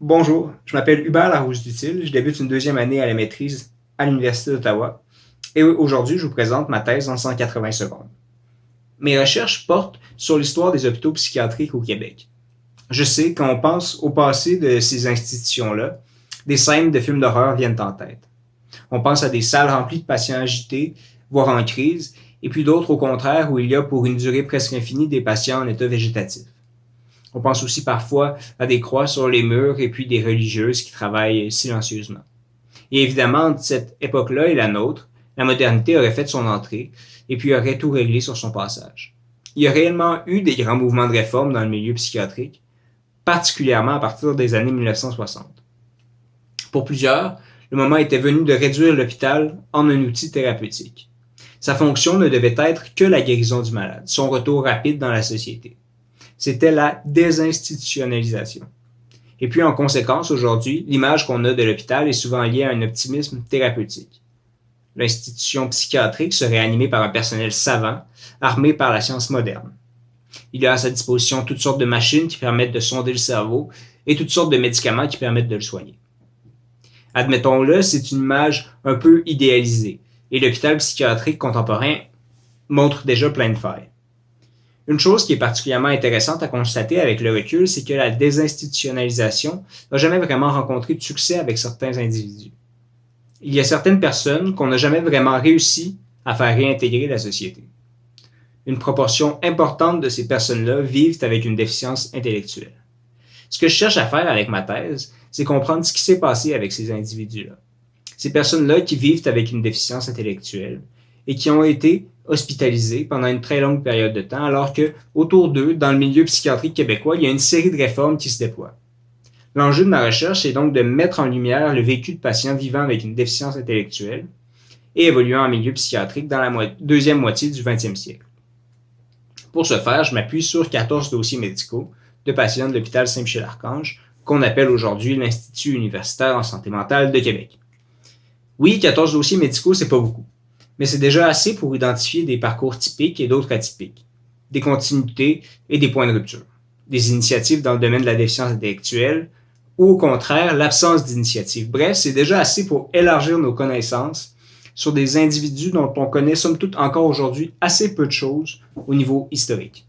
Bonjour, je m'appelle Hubert Larouche-Dutil, je débute une deuxième année à la maîtrise à l'Université d'Ottawa et aujourd'hui je vous présente ma thèse en 180 secondes. Mes recherches portent sur l'histoire des hôpitaux psychiatriques au Québec. Je sais, quand on pense au passé de ces institutions-là, des scènes de films d'horreur viennent en tête. On pense à des salles remplies de patients agités, voire en crise, et puis d'autres au contraire où il y a pour une durée presque infinie des patients en état végétatif. On pense aussi parfois à des croix sur les murs et puis des religieuses qui travaillent silencieusement. Et évidemment, entre cette époque-là et la nôtre, la modernité aurait fait son entrée et puis aurait tout réglé sur son passage. Il y a réellement eu des grands mouvements de réforme dans le milieu psychiatrique, particulièrement à partir des années 1960. Pour plusieurs, le moment était venu de réduire l'hôpital en un outil thérapeutique. Sa fonction ne devait être que la guérison du malade, son retour rapide dans la société. C'était la désinstitutionnalisation. Et puis, en conséquence, aujourd'hui, l'image qu'on a de l'hôpital est souvent liée à un optimisme thérapeutique. L'institution psychiatrique serait animée par un personnel savant, armé par la science moderne. Il y a à sa disposition toutes sortes de machines qui permettent de sonder le cerveau et toutes sortes de médicaments qui permettent de le soigner. Admettons-le, c'est une image un peu idéalisée, et l'hôpital psychiatrique contemporain montre déjà plein de failles. Une chose qui est particulièrement intéressante à constater avec le recul, c'est que la désinstitutionnalisation n'a jamais vraiment rencontré de succès avec certains individus. Il y a certaines personnes qu'on n'a jamais vraiment réussi à faire réintégrer la société. Une proportion importante de ces personnes-là vivent avec une déficience intellectuelle. Ce que je cherche à faire avec ma thèse, c'est comprendre ce qui s'est passé avec ces individus-là. Ces personnes-là qui vivent avec une déficience intellectuelle et qui ont été hospitalisés pendant une très longue période de temps, alors que autour d'eux, dans le milieu psychiatrique québécois, il y a une série de réformes qui se déploient. L'enjeu de ma recherche est donc de mettre en lumière le vécu de patients vivant avec une déficience intellectuelle et évoluant en milieu psychiatrique dans la deuxième moitié du 20e siècle. Pour ce faire, je m'appuie sur 14 dossiers médicaux de patients de l'hôpital Saint-Michel-Archange, qu'on appelle aujourd'hui l'Institut universitaire en santé mentale de Québec. Oui, 14 dossiers médicaux, c'est pas beaucoup, mais c'est déjà assez pour identifier des parcours typiques et d'autres atypiques, des continuités et des points de rupture, des initiatives dans le domaine de la déficience intellectuelle, ou au contraire, l'absence d'initiative. Bref, c'est déjà assez pour élargir nos connaissances sur des individus dont on connaît somme toute encore aujourd'hui assez peu de choses au niveau historique.